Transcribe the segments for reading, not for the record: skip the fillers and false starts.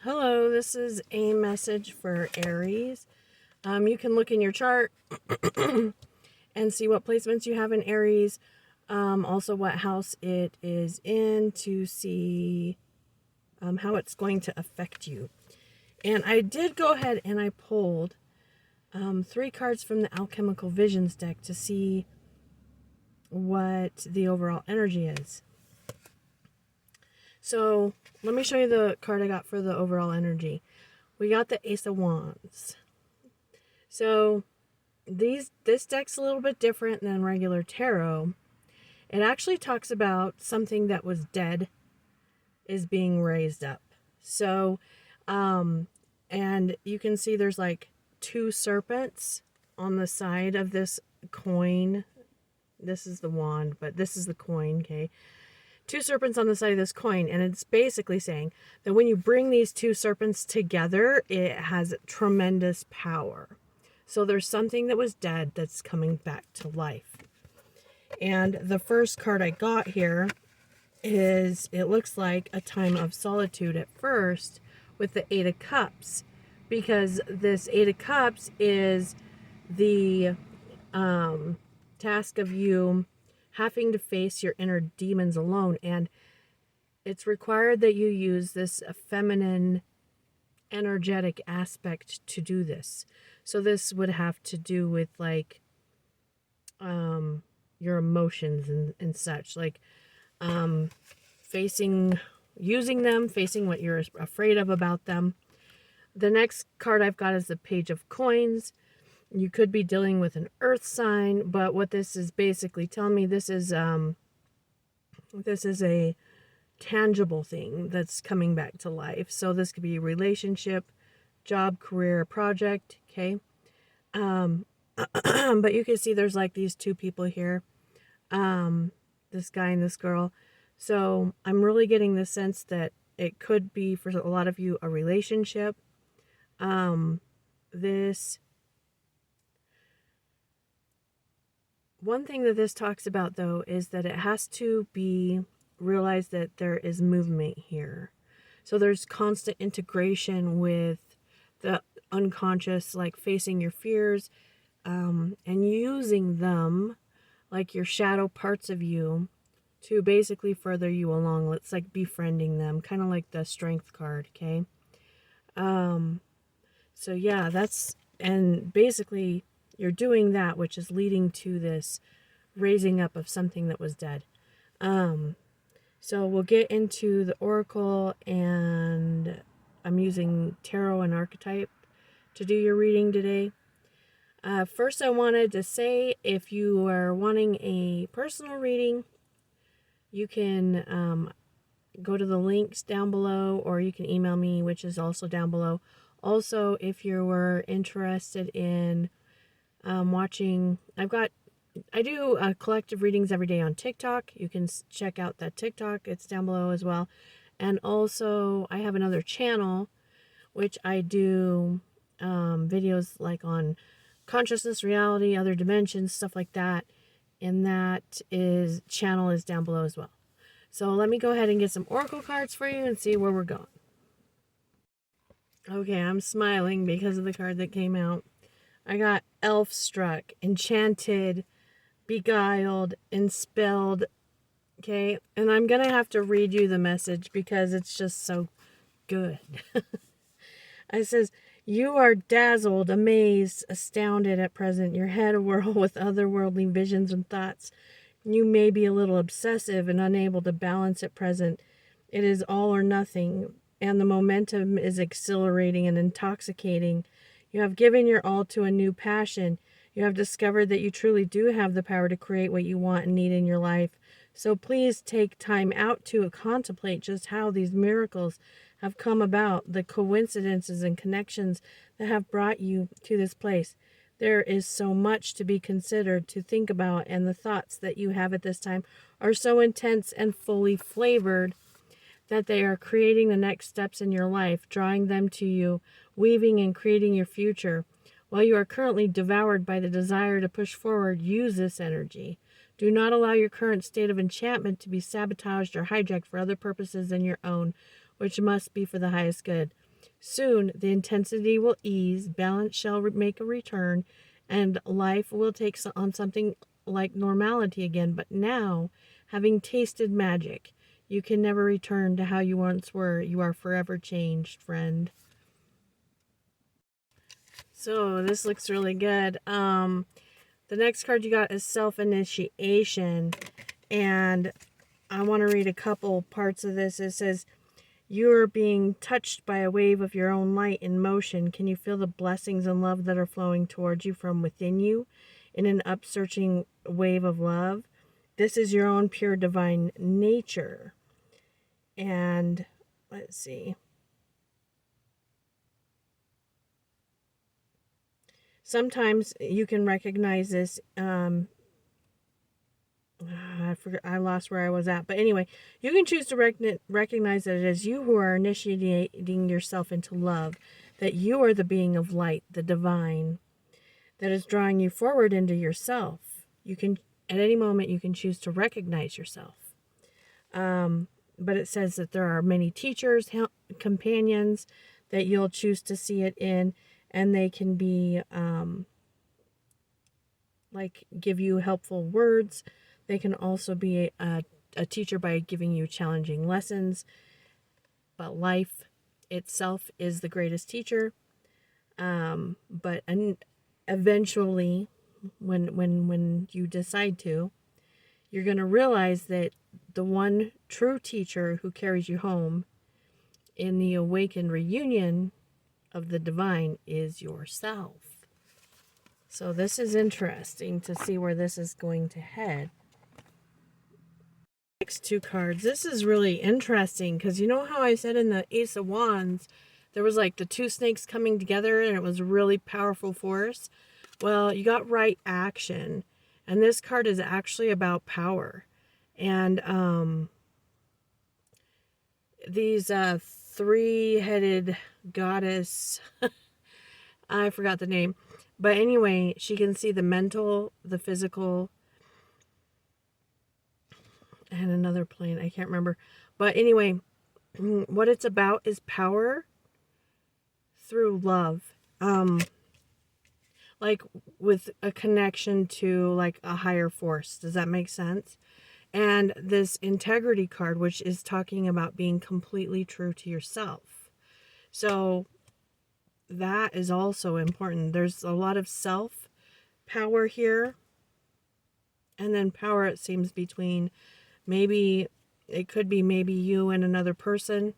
Hello, this is a message for Aries. You can look in your chart and see what placements you have in Aries. Also what house it is in to see how it's going to affect you. And I did go ahead and I pulled 3 cards from the Alchemical Visions deck to see what the overall energy is. So let me show you the card I got for the overall energy. We got the Ace of Wands. So this deck's a little bit different than regular tarot. It actually talks about something that was dead is being raised up. So, and you can see there's like 2 serpents on the side of this coin. This is the wand, but this is the coin, okay? 2 serpents on the side of this coin, and it's basically saying that when you bring these 2 serpents together, it has tremendous power. So there's something that was dead that's coming back to life. And the first card I got here is, it looks like a time of solitude at first with the 8 of Cups, because this 8 of Cups is the task of you having to face your inner demons alone, and it's required that you use this feminine energetic aspect to do this. So this would have to do with like your emotions and such, like using them, facing what you're afraid of about them. The next card I've got is the Page of Coins. You could be dealing with an earth sign, but what this is basically telling me, this is a tangible thing that's coming back to life. So this could be a relationship, job, career, project, okay? But you can see there's like these 2 people here, this guy and this girl. So I'm really getting the sense that it could be, for a lot of you, a relationship. One thing that this talks about, though, is that it has to be realized that there is movement here. So there's constant integration with the unconscious, like facing your fears and using them, like your shadow parts of you, to basically further you along. It's like befriending them, kind of like the Strength card, okay? So yeah, and basically you're doing that, which is leading to this raising up of something that was dead. So we'll get into the oracle, and I'm using tarot and archetype to do your reading today. First, I wanted to say, if you are wanting a personal reading, you can go to the links down below, or you can email me, which is also down below. Also, if you were interested in watching, I do collective readings every day on TikTok. You can check out that TikTok. It's down below as well. And also, I have another channel, which I do videos like on consciousness, reality, other dimensions, stuff like that. And that channel is down below as well. So let me go ahead and get some oracle cards for you and see where we're going. Okay, I'm smiling because of the card that came out. I got Elf Struck, Enchanted, Beguiled, Enspelled, okay? And I'm going to have to read you the message because it's just so good. It says, you are dazzled, amazed, astounded at present, your head awhirl with otherworldly visions and thoughts. You may be a little obsessive and unable to balance at present. It is all or nothing, and the momentum is exhilarating and intoxicating. You have given your all to a new passion. You have discovered that you truly do have the power to create what you want and need in your life. So please take time out to contemplate just how these miracles have come about, the coincidences and connections that have brought you to this place. There is so much to be considered, to think about, and the thoughts that you have at this time are so intense and fully flavored that they are creating the next steps in your life, drawing them to you, weaving and creating your future. While you are currently devoured by the desire to push forward, use this energy. Do not allow your current state of enchantment to be sabotaged or hijacked for other purposes than your own, which must be for the highest good. Soon the intensity will ease, balance shall make a return, and life will take on something like normality again. But now, having tasted magic, you can never return to how you once were. You are forever changed, friend. So this looks really good. The next card you got is self-initiation. And I want to read a couple parts of this. It says, you are being touched by a wave of your own light in motion. Can you feel the blessings and love that are flowing towards you from within you in an upsurging wave of love? This is your own pure divine nature. And let's see. Sometimes you can recognize this. I lost where I was at. But anyway, you can choose to recognize that it is you who are initiating yourself into love, that you are the being of light, the divine, that is drawing you forward into yourself. You can, at any moment, you can choose to recognize yourself. But it says that there are many teachers, companions that you'll choose to see it in, and they can be like give you helpful words. They can also be a teacher by giving you challenging lessons. But life itself is the greatest teacher. But eventually, when you decide to, you're going to realize that the one true teacher who carries you home in the awakened reunion of the divine is yourself. So this is interesting to see where this is going to head. Next two cards. This is really interesting because you know how I said in the Ace of Wands, there was like the two snakes coming together and it was a really powerful force. Well, you got right action. And this card is actually about power. And these three-headed goddess, I forgot the name. But anyway, she can see the mental, the physical, and another plane. I can't remember. But anyway, what it's about is power through love. Like with a connection to like a higher force. Does that make sense? And this integrity card, which is talking about being completely true to yourself. So that is also important. There's a lot of self power here. And then power, it seems, between maybe, it could be maybe you and another person.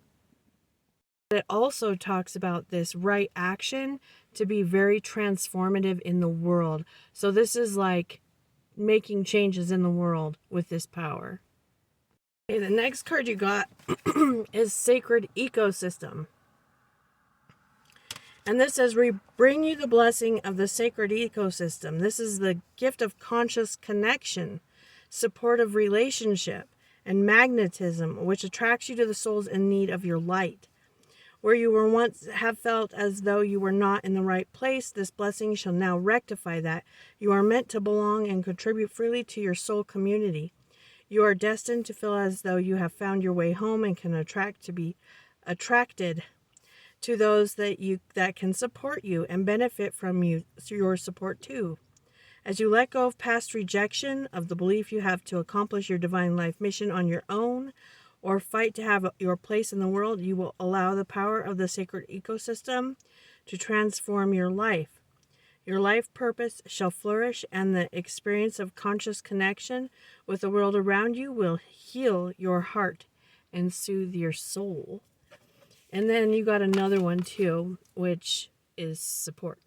It also talks about this right action to be very transformative in the world. So this is like making changes in the world with this power. Okay, the next card you got is Sacred Ecosystem. And this says, we bring you the blessing of the sacred ecosystem. This is the gift of conscious connection, supportive relationship, and magnetism, which attracts you to the souls in need of your light. Where you were once have felt as though you were not in the right place, this blessing shall now rectify that. You are meant to belong and contribute freely to your soul community. You are destined to feel as though you have found your way home and can be attracted to those that can support you and benefit from your support too. As you let go of past rejection of the belief you have to accomplish your divine life mission on your own or fight to have your place in the world, you will allow the power of the sacred ecosystem to transform your life. Your life purpose shall flourish, and the experience of conscious connection with the world around you will heal your heart and soothe your soul. And then you got another one too, which is support.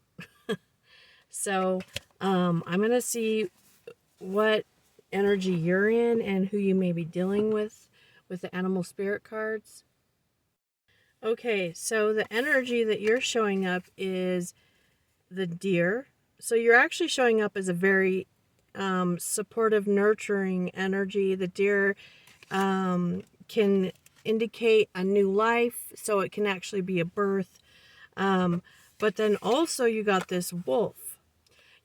So I'm going to see what energy you're in and who you may be dealing with the animal spirit cards. Okay, so the energy that you're showing up is the deer. So you're actually showing up as a very supportive, nurturing energy. The deer can indicate a new life, so it can actually be a birth. But then also you got this wolf.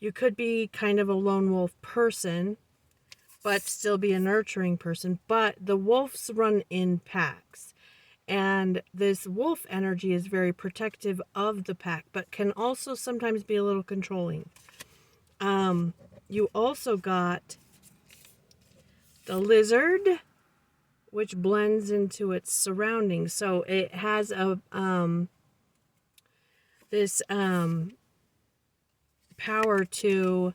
You could be kind of a lone wolf person, but still be a nurturing person. But the wolves run in packs. And this wolf energy is very protective of the pack, but can also sometimes be a little controlling. You also got the lizard, which blends into its surroundings. So it has a this power to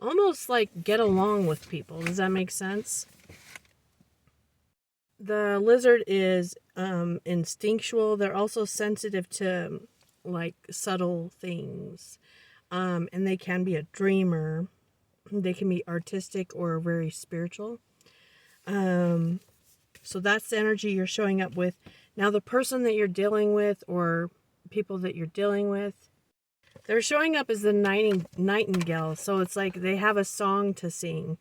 almost like get along with people. Does that make sense? The lizard is instinctual. They're also sensitive to like subtle things. And they can be a dreamer. They can be artistic or very spiritual. So that's the energy you're showing up with. Now the person that you're dealing with or people that you're dealing with, they're showing up as the nightingale. So it's like they have a song to sing.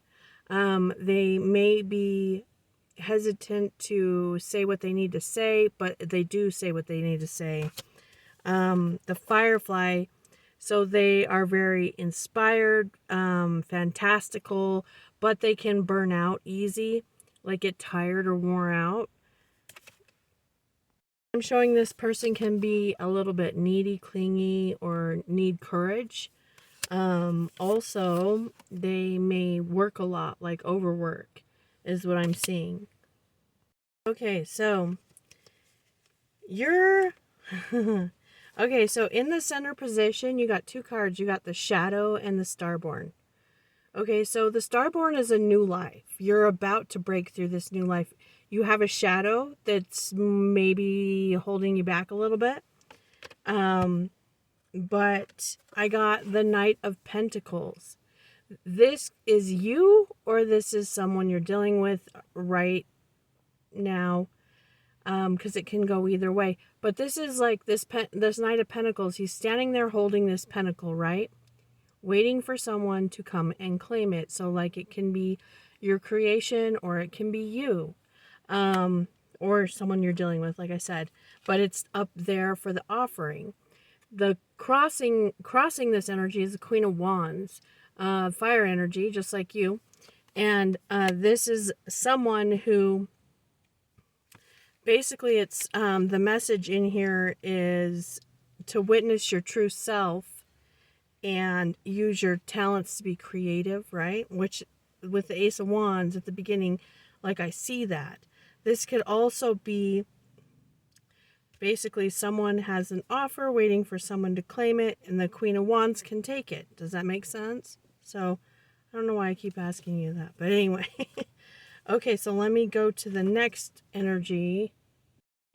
They may be hesitant to say what they need to say, but they do say what they need to say. The firefly, so they are very inspired, fantastical, but they can burn out easy, like get tired or worn out. I'm showing this person can be a little bit needy, clingy, or need courage. Also, they may work a lot, like overwork is what I'm seeing. Okay, so you're... Okay, so in the center position, you got two cards. You got the Shadow and the Starborn. Okay, so the Starborn is a new life. You're about to break through this new life. You have a shadow that's maybe holding you back a little bit. But I got the Knight of Pentacles. This is you or this is someone you're dealing with right now. Because it can go either way. But this is like this Knight of Pentacles. He's standing there holding this pentacle, right? Waiting for someone to come and claim it. So like it can be your creation or it can be you. Or someone you're dealing with, like I said. But it's up there for the offering. The crossing this energy is the Queen of Wands. Fire energy, just like you. And this is someone who... Basically, it's the message in here is to witness your true self and use your talents to be creative, right? Which, with the Ace of Wands at the beginning, like I see that. This could also be basically someone has an offer waiting for someone to claim it, and the Queen of Wands can take it. Does that make sense? So, I don't know why I keep asking you that, but anyway. Okay, so let me go to the next energy.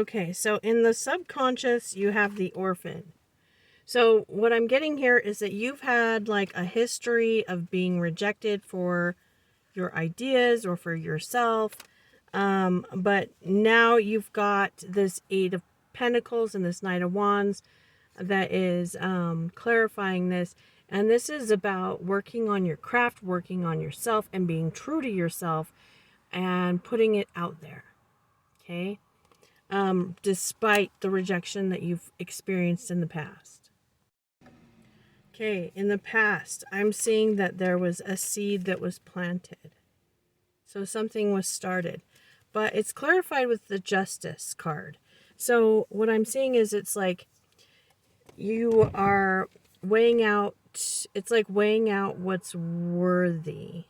Okay, so in the subconscious, you have the Orphan. So what I'm getting here is that you've had like a history of being rejected for your ideas or for yourself. But now you've got this Eight of Pentacles and this Knight of Wands that is clarifying this. And this is about working on your craft, working on yourself, and being true to yourself and putting it out there. Okay? Despite the rejection that you've experienced in the past. Okay, in the past, I'm seeing that there was a seed that was planted. So something was started. But it's clarified with the Justice card. So what I'm seeing is it's like you are weighing out, it's like weighing out what's worthy.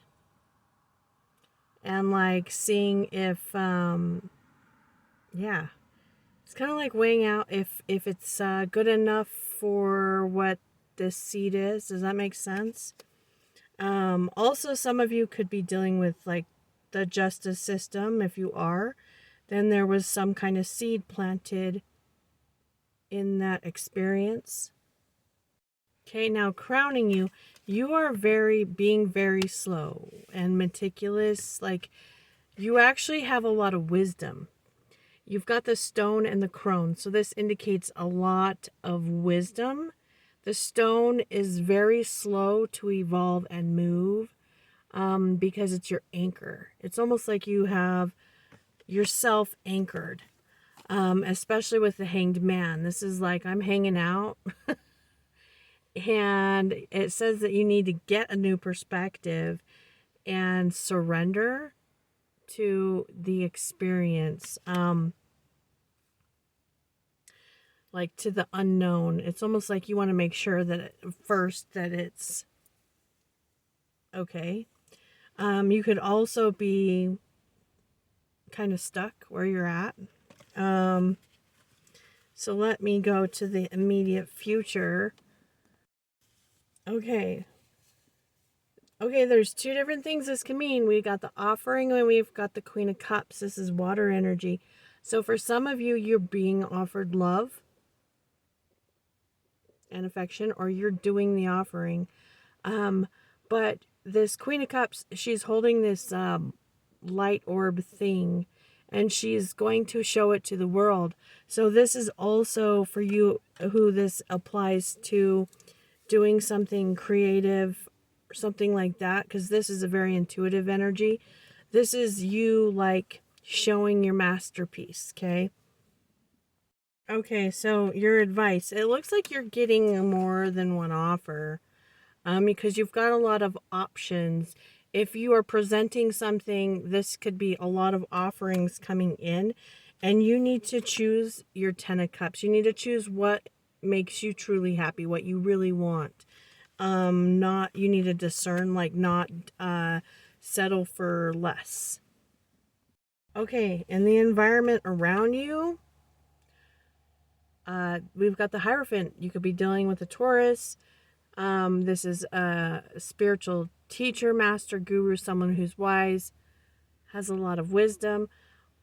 And like seeing if, yeah. It's kind of like weighing out if it's good enough for what this seed is. Does that make sense? Also, some of you could be dealing with like the justice system. If you are, then there was some kind of seed planted in that experience. Okay, now crowning you, you are being very slow and meticulous. Like you actually have a lot of wisdom. You've got the stone and the crone, so this indicates a lot of wisdom. The stone is very slow to evolve and move because it's your anchor. It's almost like you have yourself anchored, especially with the Hanged Man. This is like I'm hanging out, and it says that you need to get a new perspective and surrender to the experience, like to the unknown. It's almost like you want to make sure that first that it's okay. You could also be kind of stuck where you're at. So let me go to the immediate future. Okay, there's two different things this can mean. We got the offering and we've got the Queen of Cups. This is water energy. So for some of you, you're being offered love and affection, or you're doing the offering. But this Queen of Cups, she's holding this light orb thing, and she's going to show it to the world. So this is also for you who this applies to, doing something creative, something like that, because this is a very intuitive energy. This is you like showing your masterpiece, okay? Okay, so your advice. It looks like you're getting more than one offer, because you've got a lot of options. If you are presenting something, this could be a lot of offerings coming in, and you need to choose your Ten of Cups. You need to choose what makes you truly happy, what you really want. Not, you need to discern, like not settle for less. Okay, and the environment around you, we've got the Hierophant. You could be dealing with a Taurus. This is a spiritual teacher, master, guru, someone who's wise, has a lot of wisdom.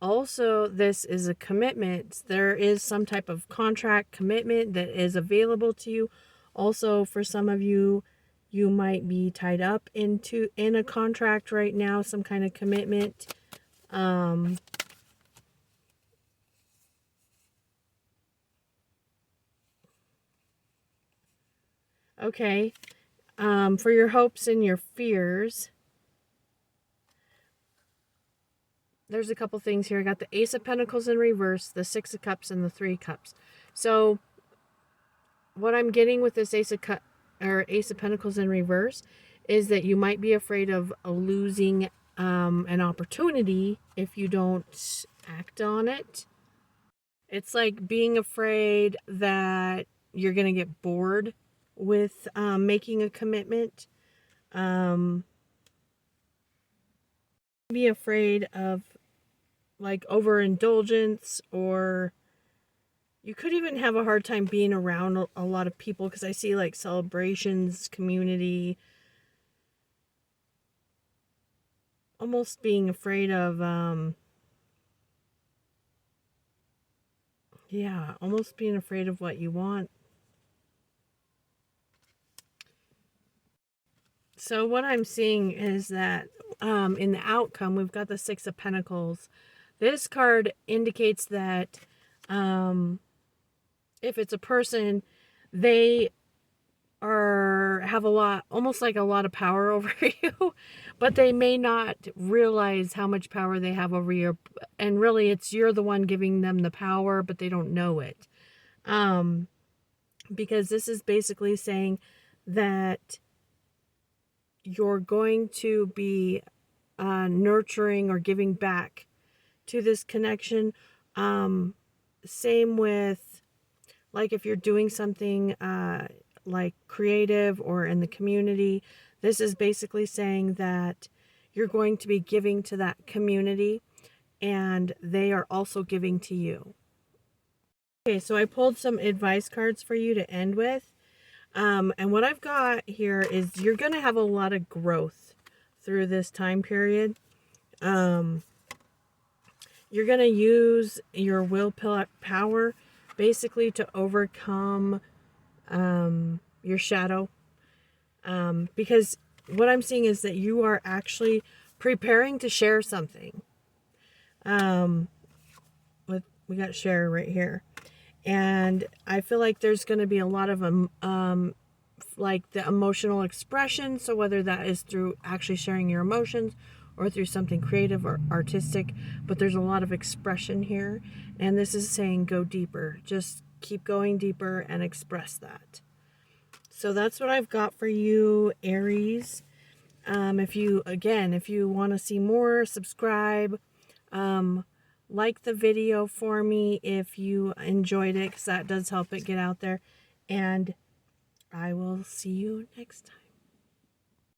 Also, this is a commitment. There is some type of contract commitment that is available to you. Also, for some of you, you might be tied up in a contract right now, some kind of commitment. Okay. For your hopes and your fears, there's a couple things here. I got the Ace of Pentacles in reverse, the Six of Cups, and the Three Cups. So what I'm getting with this Ace of Pentacles in reverse is that you might be afraid of losing an opportunity if you don't act on it. It's like being afraid that you're going to get bored with making a commitment. Be afraid of like overindulgence, or you could even have a hard time being around a lot of people, because I see like celebrations, community, almost being afraid of almost being afraid of what you want. So what I'm seeing is that in the outcome, we've got the Six of Pentacles. This card indicates that if it's a person, they have a lot, almost like a lot of power over you, but they may not realize how much power they have over you. And really, you're the one giving them the power, but they don't know it. Because this is basically saying that you're going to be nurturing or giving back to this connection. Same with, like, if you're doing something like creative or in the community, this is basically saying that you're going to be giving to that community, and they are also giving to you. Okay, so I pulled some advice cards for you to end with. And what I've got here is you're going to have a lot of growth through this time period. You're going to use your willpower basically to overcome your shadow. Because what I'm seeing is that you are actually preparing to share something. We got share right here. And I feel like there's going to be a lot of like the emotional expression. So whether that is through actually sharing your emotions or through something creative or artistic, but there's a lot of expression here. And this is saying go deeper. Just keep going deeper and express that. So that's what I've got for you, Aries. If you want to see more, subscribe. Like the video for me if you enjoyed it, because that does help it get out there. And I will see you next time.